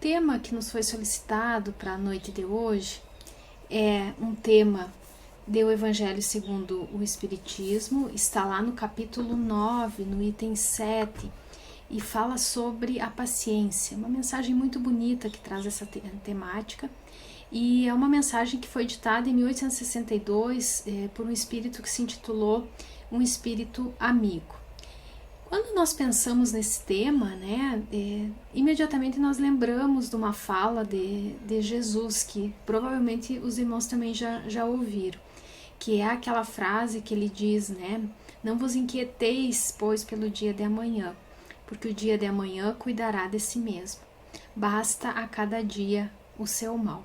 tema que nos foi solicitado para a noite de hoje é um tema do Evangelho segundo o Espiritismo, está lá no capítulo 9, no item 7, e fala sobre a paciência. Uma mensagem muito bonita que traz essa temática, e é uma mensagem que foi ditada em 1862 por um espírito que se intitulou Um Espírito Amigo. Quando nós pensamos nesse tema, imediatamente nós lembramos de uma fala de Jesus, que provavelmente os irmãos também já ouviram, que é aquela frase que ele diz, não vos inquieteis, pois, pelo dia de amanhã, porque o dia de amanhã cuidará de si mesmo. Basta a cada dia o seu mal.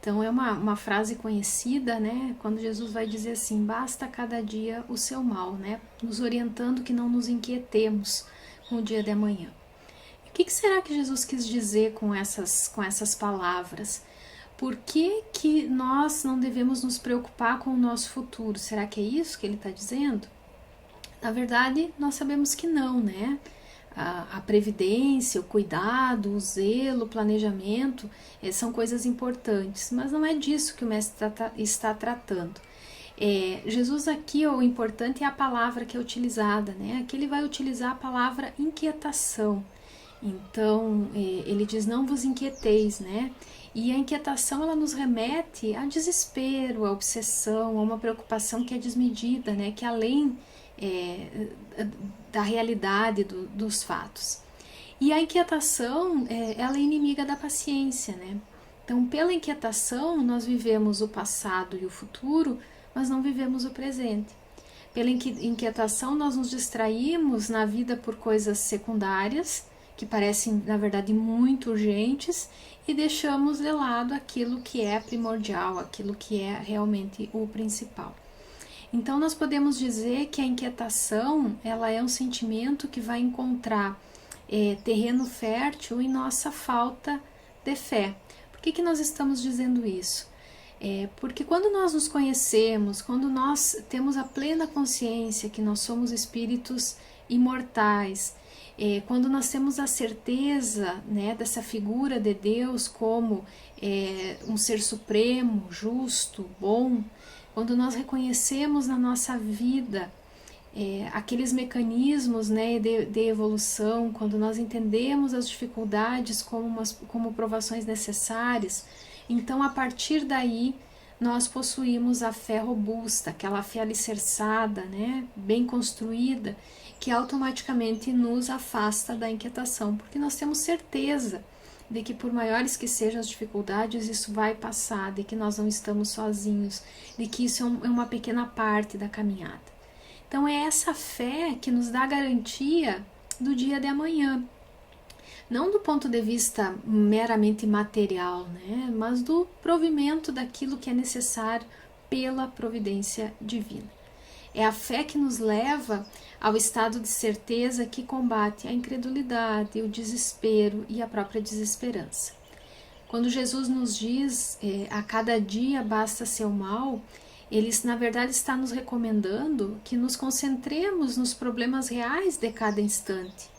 Então é uma frase conhecida, quando Jesus vai dizer assim, basta a cada dia o seu mal, nos orientando que não nos inquietemos com o dia de amanhã. E o que será que Jesus quis dizer com essas palavras? Por que nós não devemos nos preocupar com o nosso futuro? Será que é isso que ele está dizendo? Na verdade, nós sabemos que não, A previdência, o cuidado, o zelo, o planejamento são coisas importantes, mas não é disso que o Mestre está tratando. Jesus aqui, o importante é a palavra que é utilizada, Aqui ele vai utilizar a palavra inquietação. Então, ele diz, não vos inquieteis, E a inquietação, ela nos remete a desespero, a obsessão, a uma preocupação que é desmedida, que é além da realidade dos fatos. E a inquietação, ela é inimiga da paciência, Então, pela inquietação, nós vivemos o passado e o futuro, mas não vivemos o presente. Pela inquietação, nós nos distraímos na vida por coisas secundárias, que parecem, na verdade, muito urgentes, e deixamos de lado aquilo que é primordial, aquilo que é realmente o principal. Então, nós podemos dizer que a inquietação, ela é um sentimento que vai encontrar terreno fértil em nossa falta de fé. Por que nós estamos dizendo isso? Porque quando nós nos conhecemos, quando nós temos a plena consciência que nós somos espíritos imortais, quando nós temos a certeza dessa figura de Deus como um ser supremo, justo, bom, quando nós reconhecemos na nossa vida aqueles mecanismos de evolução, quando nós entendemos as dificuldades como provações necessárias, então a partir daí nós possuímos a fé robusta, aquela fé alicerçada, bem construída, que automaticamente nos afasta da inquietação, porque nós temos certeza de que por maiores que sejam as dificuldades, isso vai passar, de que nós não estamos sozinhos, de que isso é uma pequena parte da caminhada. Então é essa fé que nos dá a garantia do dia de amanhã, não do ponto de vista meramente material, mas do provimento daquilo que é necessário pela providência divina. É a fé que nos leva ao estado de certeza que combate a incredulidade, o desespero e a própria desesperança. Quando Jesus nos diz a cada dia basta seu mal, ele na verdade está nos recomendando que nos concentremos nos problemas reais de cada instante,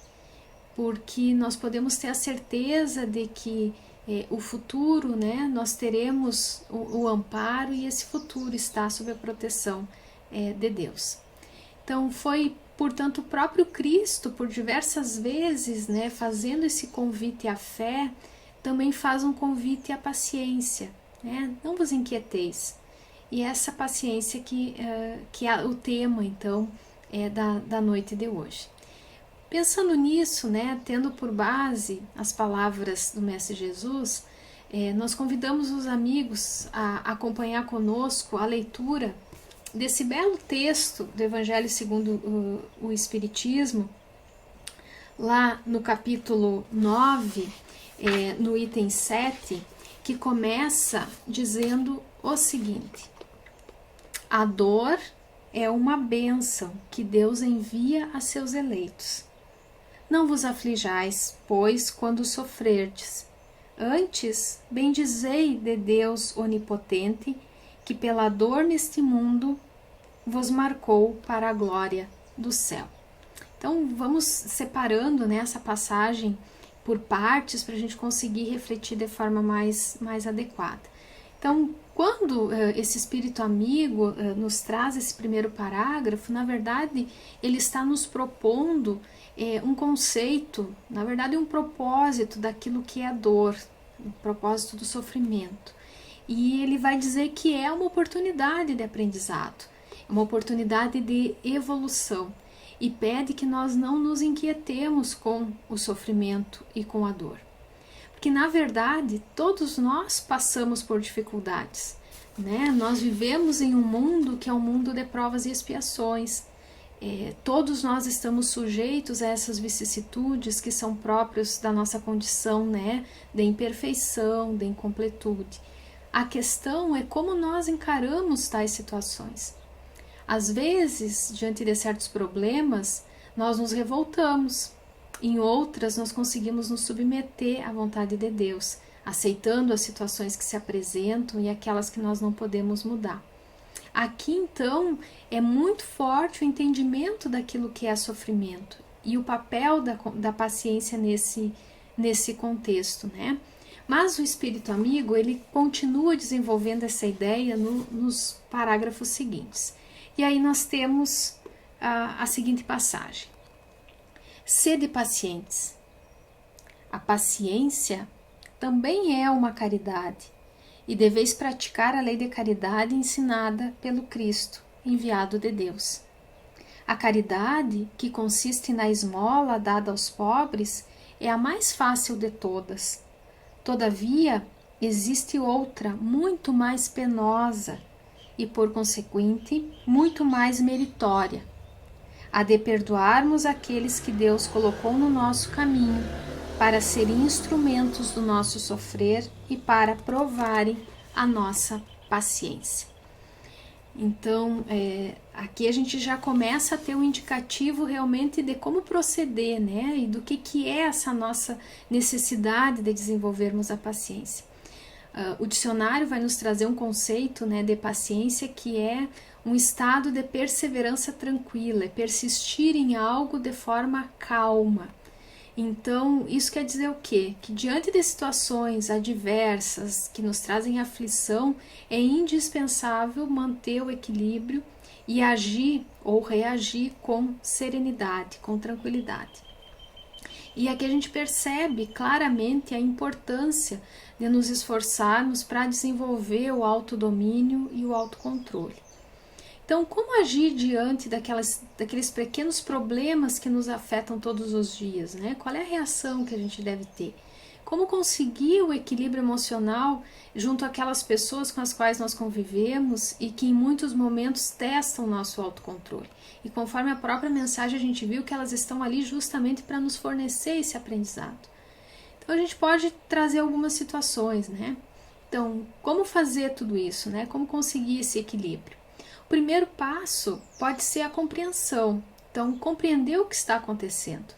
porque nós podemos ter a certeza de que o futuro, nós teremos o amparo e esse futuro está sob a proteção de Deus. Então foi, portanto, o próprio Cristo, por diversas vezes, fazendo esse convite à fé, também faz um convite à paciência, não vos inquieteis. E essa paciência que é o tema, então, da noite de hoje. Pensando nisso, tendo por base as palavras do Mestre Jesus, nós convidamos os amigos a acompanhar conosco a leitura desse belo texto do Evangelho segundo o Espiritismo, lá no capítulo 9, no item 7, que começa dizendo o seguinte: a dor é uma bênção que Deus envia a seus eleitos. Não vos aflijais, pois, quando sofrerdes. Antes, bendizei de Deus onipotente, que pela dor neste mundo vos marcou para a glória do céu. Então, vamos separando essa passagem por partes para a gente conseguir refletir de forma mais adequada. Então, quando esse espírito amigo nos traz esse primeiro parágrafo, na verdade, ele está nos propondo um conceito, na verdade, um propósito daquilo que é a dor, um propósito do sofrimento. E ele vai dizer que é uma oportunidade de aprendizado, uma oportunidade de evolução, e pede que nós não nos inquietemos com o sofrimento e com a dor. Porque, na verdade, todos nós passamos por dificuldades, né? Nós vivemos em um mundo que é um mundo de provas e expiações. Todos nós estamos sujeitos a essas vicissitudes que são próprias da nossa condição, né? De imperfeição, de incompletude. A questão é como nós encaramos tais situações. Às vezes, diante de certos problemas, nós nos revoltamos. Em outras, nós conseguimos nos submeter à vontade de Deus, aceitando as situações que se apresentam e aquelas que nós não podemos mudar. Aqui, então, é muito forte o entendimento daquilo que é sofrimento e o papel da paciência nesse contexto, né? Mas o espírito amigo, ele continua desenvolvendo essa ideia nos parágrafos seguintes. E aí nós temos a seguinte passagem. Sede pacientes. A paciência também é uma caridade, e deveis praticar a lei de caridade ensinada pelo Cristo, enviado de Deus. A caridade, que consiste na esmola dada aos pobres, é a mais fácil de todas. Todavia, existe outra muito mais penosa e, por consequente, muito mais meritória, a de perdoarmos aqueles que Deus colocou no nosso caminho para serem instrumentos do nosso sofrer e para provarem a nossa paciência. Então, aqui a gente já começa a ter um indicativo realmente de como proceder, né? E do que é essa nossa necessidade de desenvolvermos a paciência. O dicionário vai nos trazer um conceito, né, de paciência que é um estado de perseverança tranquila, é persistir em algo de forma calma. Então, isso quer dizer o quê? Que diante de situações adversas que nos trazem aflição, é indispensável manter o equilíbrio e agir ou reagir com serenidade, com tranquilidade. E aqui a gente percebe claramente a importância de nos esforçarmos para desenvolver o autodomínio e o autocontrole. Então, como agir diante daqueles pequenos problemas que nos afetam todos os dias, né? Qual é a reação que a gente deve ter? Como conseguir o equilíbrio emocional junto àquelas pessoas com as quais nós convivemos e que em muitos momentos testam o nosso autocontrole? E conforme a própria mensagem a gente viu que elas estão ali justamente para nos fornecer esse aprendizado. Então a gente pode trazer algumas situações, né? Então, como fazer tudo isso, né? Como conseguir esse equilíbrio? O primeiro passo pode ser a compreensão. Então, compreender o que está acontecendo.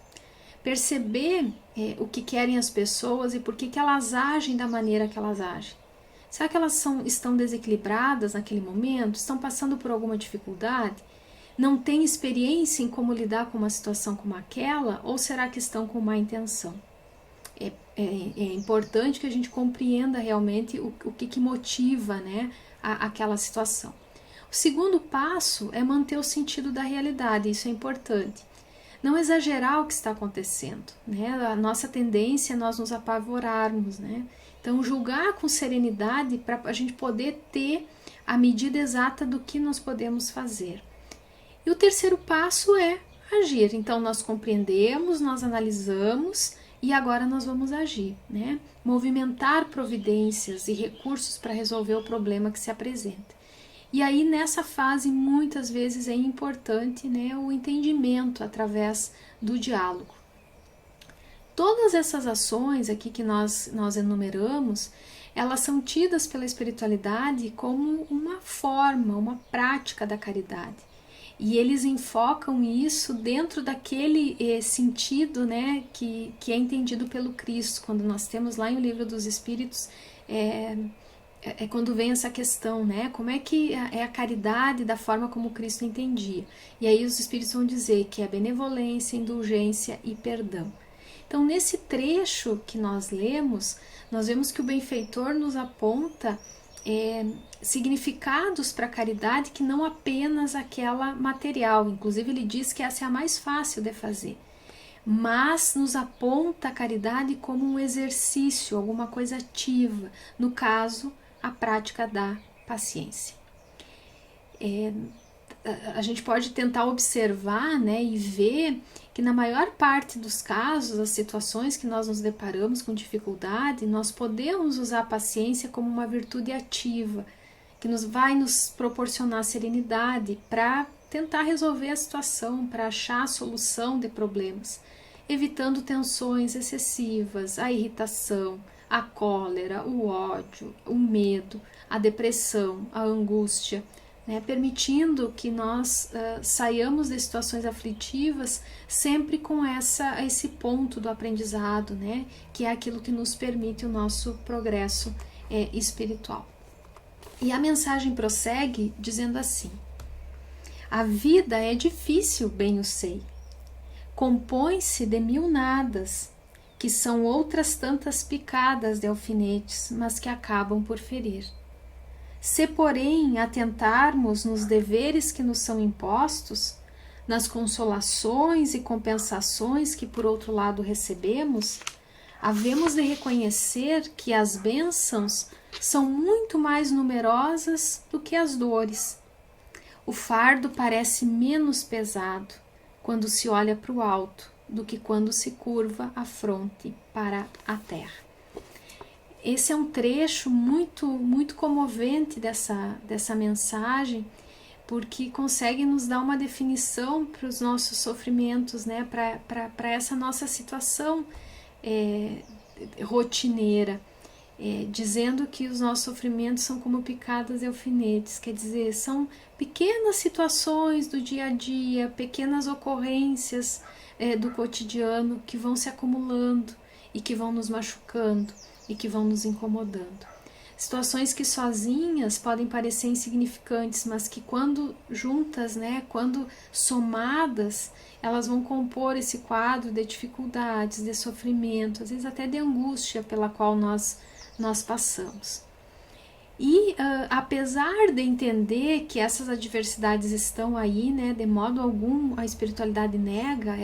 Perceber o que querem as pessoas e por que elas agem da maneira que elas agem. Será que elas estão desequilibradas naquele momento? Estão passando por alguma dificuldade? Não têm experiência em como lidar com uma situação como aquela? Ou será que estão com má intenção? É importante que a gente compreenda realmente o que motiva, né, aquela situação. O segundo passo é manter o sentido da realidade, isso é importante. Não exagerar o que está acontecendo, né? A nossa tendência é nós nos apavorarmos, né? Então, julgar com serenidade para a gente poder ter a medida exata do que nós podemos fazer. E o terceiro passo é agir. Então, nós compreendemos, nós analisamos e agora nós vamos agir, né? Movimentar providências e recursos para resolver o problema que se apresenta. E aí, nessa fase, muitas vezes é importante, né, o entendimento através do diálogo. Todas essas ações aqui que nós enumeramos, elas são tidas pela espiritualidade como uma forma, uma prática da caridade. E eles enfocam isso dentro daquele sentido, né, que é entendido pelo Cristo. Quando nós temos lá em O Livro dos Espíritos, quando vem essa questão, né? Como é que é a caridade da forma como Cristo entendia? E aí os Espíritos vão dizer que é benevolência, indulgência e perdão. Então, nesse trecho que nós lemos, nós vemos que o benfeitor nos aponta significados para a caridade que não apenas aquela material. Inclusive, ele diz que essa é a mais fácil de fazer. Mas nos aponta a caridade como um exercício, alguma coisa ativa. No caso, a prática da paciência. A gente pode tentar observar, né, e ver que na maior parte dos casos, as situações que nós nos deparamos com dificuldade, nós podemos usar a paciência como uma virtude ativa, que vai nos proporcionar serenidade para tentar resolver a situação, para achar a solução de problemas, evitando tensões excessivas, a irritação, a cólera, o ódio, o medo, a depressão, a angústia, né, permitindo que nós saiamos de situações aflitivas sempre com esse ponto do aprendizado, né, que é aquilo que nos permite o nosso progresso espiritual. E a mensagem prossegue dizendo assim: a vida é difícil, bem o sei. Compõe-se de 1000 nadas, que são outras tantas picadas de alfinetes, mas que acabam por ferir. Se, porém, atentarmos nos deveres que nos são impostos, nas consolações e compensações que por outro lado recebemos, havemos de reconhecer que as bênçãos são muito mais numerosas do que as dores. O fardo parece menos pesado quando se olha para o alto do que quando se curva a fronte para a terra. Esse é um trecho muito comovente dessa mensagem, porque consegue nos dar uma definição para os nossos sofrimentos, né? Para essa nossa situação rotineira, dizendo que os nossos sofrimentos são como picadas de alfinetes, quer dizer, são pequenas situações do dia a dia, pequenas ocorrências do cotidiano que vão se acumulando e que vão nos machucando e que vão nos incomodando. Situações que sozinhas podem parecer insignificantes, mas que quando juntas, né, quando somadas, elas vão compor esse quadro de dificuldades, de sofrimento, às vezes até de angústia pela qual nós passamos. E apesar de entender que essas adversidades estão aí, né, de modo algum a espiritualidade nega,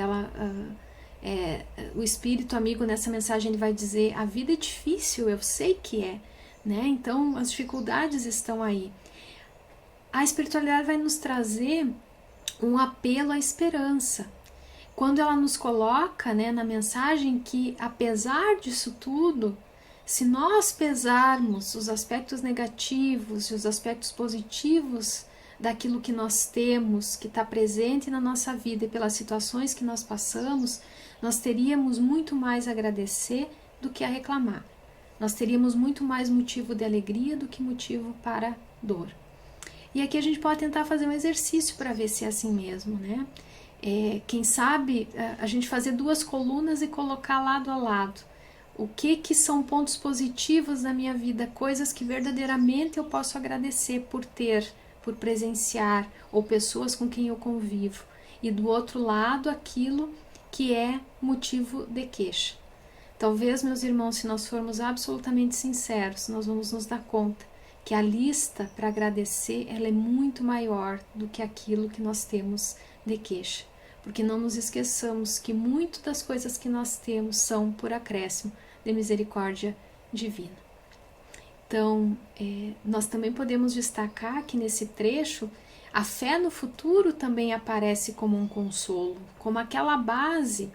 o espírito amigo nessa mensagem ele vai dizer: a vida é difícil, eu sei que é, né? Então as dificuldades estão aí. A espiritualidade vai nos trazer um apelo à esperança, quando ela nos coloca, né, na mensagem que apesar disso tudo, se nós pesarmos os aspectos negativos e os aspectos positivos daquilo que nós temos, que está presente na nossa vida e pelas situações que nós passamos, nós teríamos muito mais a agradecer do que a reclamar. Nós teríamos muito mais motivo de alegria do que motivo para dor. E aqui a gente pode tentar fazer um exercício para ver se é assim mesmo, né? Quem sabe a gente fazer 2 colunas e colocar lado a lado. O que são pontos positivos da minha vida, coisas que verdadeiramente eu posso agradecer por ter, por presenciar, ou pessoas com quem eu convivo. E do outro lado, aquilo que é motivo de queixa. Talvez, meus irmãos, se nós formos absolutamente sinceros, nós vamos nos dar conta que a lista para agradecer ela é muito maior do que aquilo que nós temos de queixa. Porque não nos esqueçamos que muito das coisas que nós temos são por acréscimo de misericórdia divina. Então, nós também podemos destacar que nesse trecho a fé no futuro também aparece como um consolo, como aquela base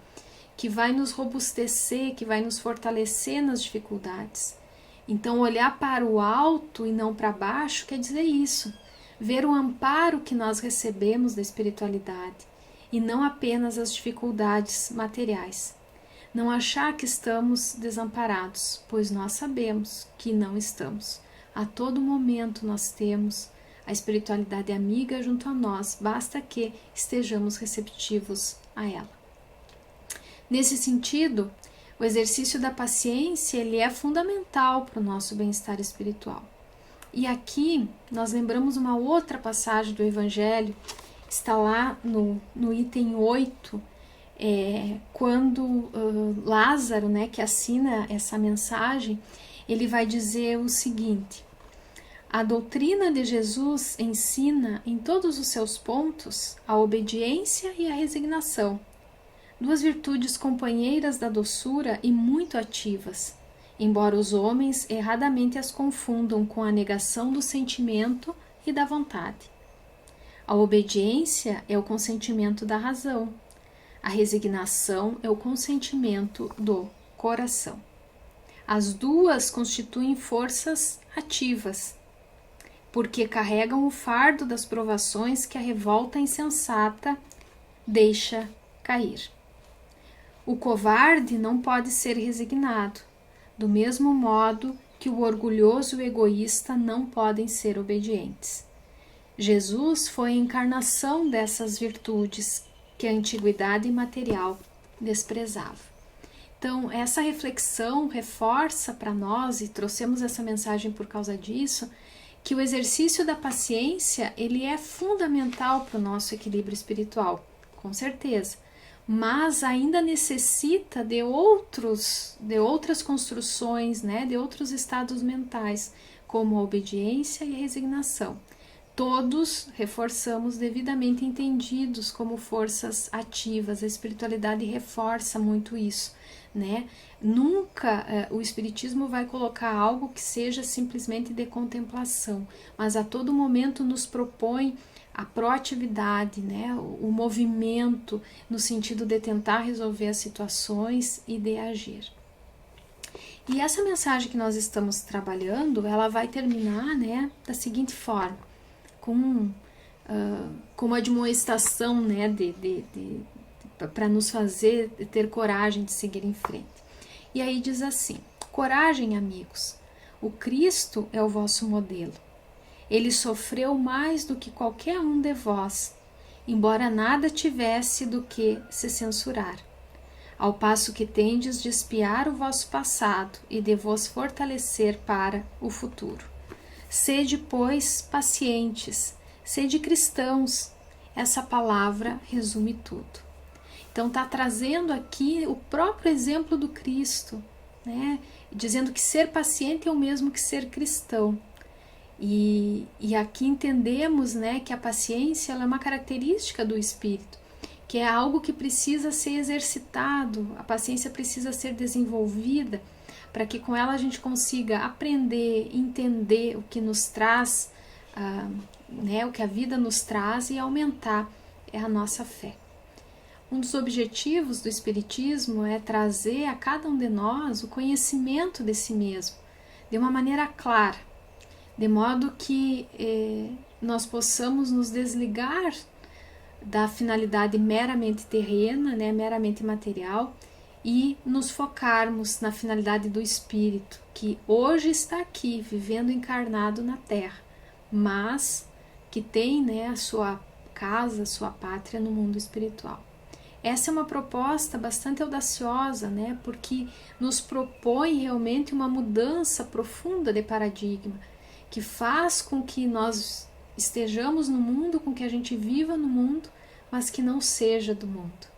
que vai nos robustecer, que vai nos fortalecer nas dificuldades. Então, olhar para o alto e não para baixo quer dizer isso, ver o amparo que nós recebemos da espiritualidade e não apenas as dificuldades materiais. Não achar que estamos desamparados, pois nós sabemos que não estamos. A todo momento nós temos a espiritualidade amiga junto a nós, basta que estejamos receptivos a ela. Nesse sentido, o exercício da paciência ele é fundamental para o nosso bem-estar espiritual. E aqui nós lembramos uma outra passagem do Evangelho, está lá no item 8, Quando Lázaro, né, que assina essa mensagem, ele vai dizer o seguinte: a doutrina de Jesus ensina em todos os seus pontos a obediência e a resignação, duas virtudes companheiras da doçura e muito ativas, embora os homens erradamente as confundam com a negação do sentimento e da vontade. A obediência é o consentimento da razão, a resignação é o consentimento do coração. As duas constituem forças ativas, porque carregam o fardo das provações que a revolta insensata deixa cair. O covarde não pode ser resignado, do mesmo modo que o orgulhoso e o egoísta não podem ser obedientes. Jesus foi a encarnação dessas virtudes que a antiguidade material desprezava. Então, essa reflexão reforça para nós, e trouxemos essa mensagem por causa disso, que o exercício da paciência, ele é fundamental para o nosso equilíbrio espiritual, com certeza, mas ainda necessita de outras construções, né, de outros estados mentais, como a obediência e a resignação. Todos reforçamos devidamente entendidos como forças ativas. A espiritualidade reforça muito isso, né? Nunca o espiritismo vai colocar algo que seja simplesmente de contemplação, mas a todo momento nos propõe a proatividade, né? O movimento no sentido de tentar resolver as situações e de agir. E essa mensagem que nós estamos trabalhando, ela vai terminar, né, da seguinte forma: com uma admoestação, né, para nos fazer ter coragem de seguir em frente. E aí diz assim: coragem, amigos, o Cristo é o vosso modelo. Ele sofreu mais do que qualquer um de vós, embora nada tivesse do que se censurar, ao passo que tendes de espiar o vosso passado e de vos fortalecer para o futuro. Sede, pois, pacientes, sede cristãos. Essa palavra resume tudo. Então está trazendo aqui o próprio exemplo do Cristo, né? Dizendo que ser paciente é o mesmo que ser cristão. E aqui entendemos, né, que a paciência ela é uma característica do Espírito, que é algo que precisa ser exercitado, a paciência precisa ser desenvolvida, para que com ela a gente consiga aprender, entender o que nos traz, né, o que a vida nos traz e aumentar a nossa fé. Um dos objetivos do Espiritismo é trazer a cada um de nós o conhecimento de si mesmo, de uma maneira clara, de modo que nós possamos nos desligar da finalidade meramente terrena, né, meramente material, e nos focarmos na finalidade do Espírito, que hoje está aqui, vivendo encarnado na Terra, mas que tem, né, a sua casa, a sua pátria no mundo espiritual. Essa é uma proposta bastante audaciosa, né, porque nos propõe realmente uma mudança profunda de paradigma, que faz com que nós estejamos no mundo, com que a gente viva no mundo, mas que não seja do mundo.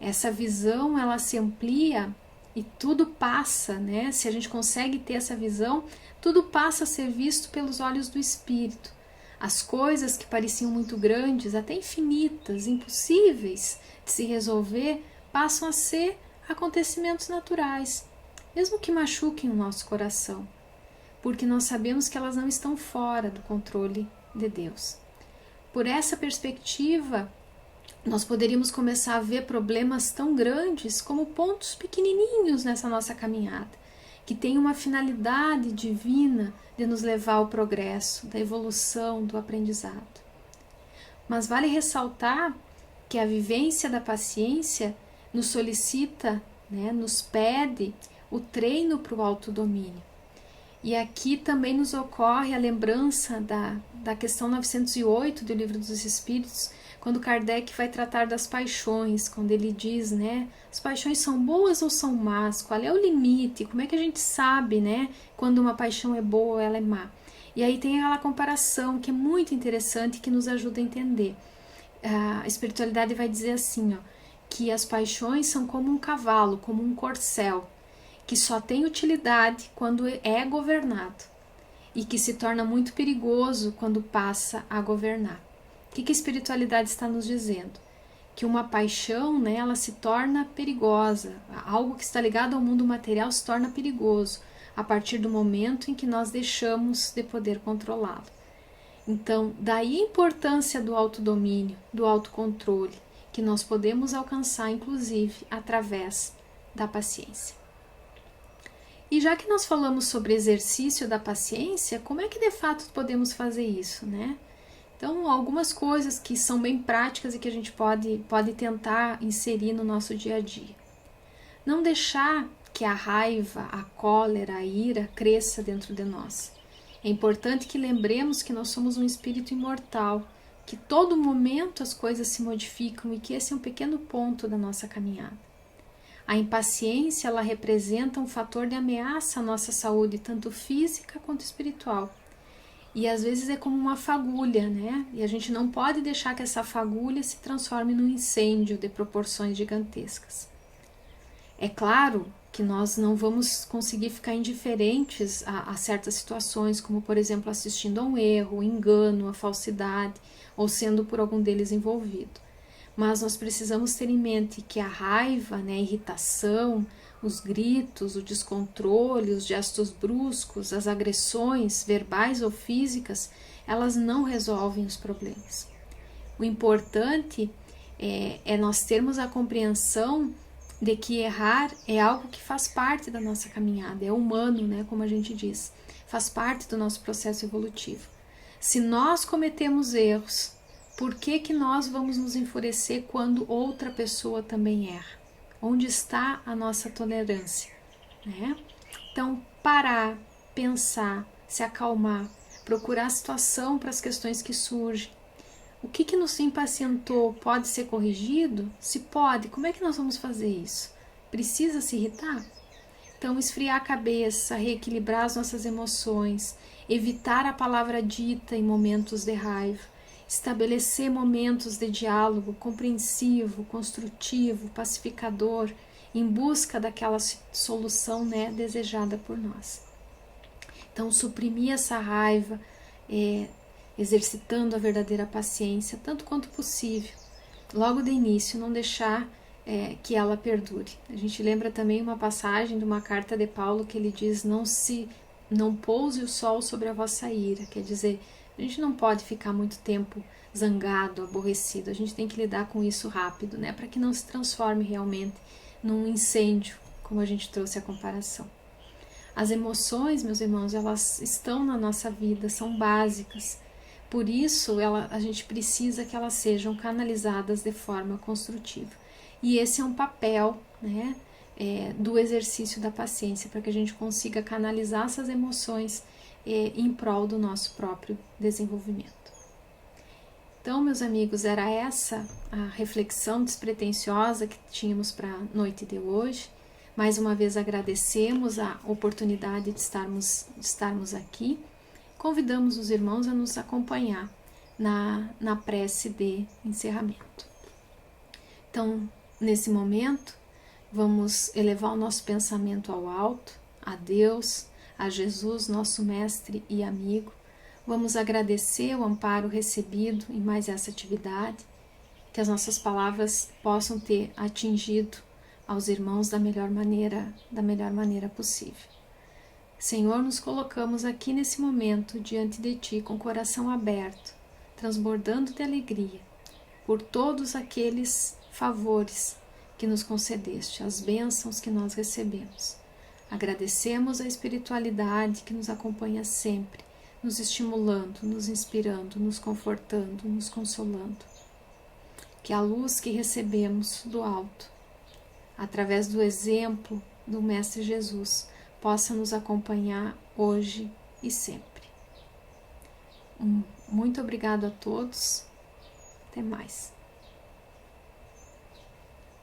Essa visão, ela se amplia e tudo passa, né? Se a gente consegue ter essa visão, tudo passa a ser visto pelos olhos do Espírito. As coisas que pareciam muito grandes, até infinitas, impossíveis de se resolver, passam a ser acontecimentos naturais, mesmo que machuquem o nosso coração, porque nós sabemos que elas não estão fora do controle de Deus. Por essa perspectiva, nós poderíamos começar a ver problemas tão grandes como pontos pequenininhos nessa nossa caminhada, que tem uma finalidade divina de nos levar ao progresso, da evolução, do aprendizado. Mas vale ressaltar que a vivência da paciência nos solicita, né, nos pede o treino para o autodomínio. E aqui também nos ocorre a lembrança da questão 908 do Livro dos Espíritos, quando Kardec vai tratar das paixões, quando ele diz, né, as paixões são boas ou são más? Qual é o limite? Como é que a gente sabe, né, quando uma paixão é boa ou ela é má? E aí tem aquela comparação que é muito interessante, que nos ajuda a entender. A espiritualidade vai dizer assim, ó, que as paixões são como um cavalo, como um corcel, que só tem utilidade quando é governado e que se torna muito perigoso quando passa a governar. O que a espiritualidade está nos dizendo? Que uma paixão, né, ela se torna perigosa, algo que está ligado ao mundo material se torna perigoso a partir do momento em que nós deixamos de poder controlá-lo. Então, daí a importância do autodomínio, do autocontrole, que nós podemos alcançar, inclusive, através da paciência. E já que nós falamos sobre exercício da paciência, como é que de fato podemos fazer isso, né? Então, algumas coisas que são bem práticas e que a gente pode tentar inserir no nosso dia a dia. Não deixar que a raiva, a cólera, a ira cresça dentro de nós. É importante que lembremos que nós somos um espírito imortal, que todo momento as coisas se modificam e que esse é um pequeno ponto da nossa caminhada. A impaciência, ela representa um fator de ameaça à nossa saúde, tanto física quanto espiritual. E às vezes é como uma fagulha, né? E a gente não pode deixar que essa fagulha se transforme num incêndio de proporções gigantescas. É claro que nós não vamos conseguir ficar indiferentes a certas situações, como por exemplo assistindo a um erro, engano, a falsidade, ou sendo por algum deles envolvido. Mas nós precisamos ter em mente que a raiva, né, a irritação, os gritos, o descontrole, os gestos bruscos, as agressões verbais ou físicas, elas não resolvem os problemas. O importante é nós termos a compreensão de que errar é algo que faz parte da nossa caminhada, é humano, né, como a gente diz, faz parte do nosso processo evolutivo. Se nós cometemos erros, por que nós vamos nos enfurecer quando outra pessoa também erra? Onde está a nossa tolerância, né? Então, parar, pensar, se acalmar, procurar a situação para as questões que surgem. O que nos impacientou pode ser corrigido? Se pode, como é que nós vamos fazer isso? Precisa se irritar? Então, esfriar a cabeça, reequilibrar as nossas emoções, evitar a palavra dita em momentos de raiva, estabelecer momentos de diálogo compreensivo, construtivo, pacificador, em busca daquela solução, né, desejada por nós. Então, suprimir essa raiva, exercitando a verdadeira paciência, tanto quanto possível. Logo de início, não deixar que ela perdure. A gente lembra também uma passagem de uma carta de Paulo que ele diz: não pouse o sol sobre a vossa ira. Quer dizer, a gente não pode ficar muito tempo zangado, aborrecido. A gente tem que lidar com isso rápido, né? Para que não se transforme realmente num incêndio, como a gente trouxe a comparação. As emoções, meus irmãos, elas estão na nossa vida, são básicas. Por isso, a gente precisa que elas sejam canalizadas de forma construtiva. E esse é um papel, né, do exercício da paciência, para que a gente consiga canalizar essas emoções em prol do nosso próprio desenvolvimento. Então, meus amigos, era essa a reflexão despretensiosa que tínhamos para a noite de hoje. Mais uma vez agradecemos a oportunidade de estarmos aqui. Convidamos os irmãos a nos acompanhar na prece de encerramento. Então, nesse momento, vamos elevar o nosso pensamento ao alto, a Deus, a Jesus, nosso mestre e amigo. Vamos agradecer o amparo recebido em mais essa atividade, que as nossas palavras possam ter atingido aos irmãos da melhor maneira possível. Senhor, nos colocamos aqui nesse momento diante de Ti com o coração aberto, transbordando de alegria por todos aqueles favores que nos concedeste, as bênçãos que nós recebemos. Agradecemos a espiritualidade que nos acompanha sempre, nos estimulando, nos inspirando, nos confortando, nos consolando. Que a luz que recebemos do alto, através do exemplo do Mestre Jesus, possa nos acompanhar hoje e sempre. Muito obrigado a todos. Até mais.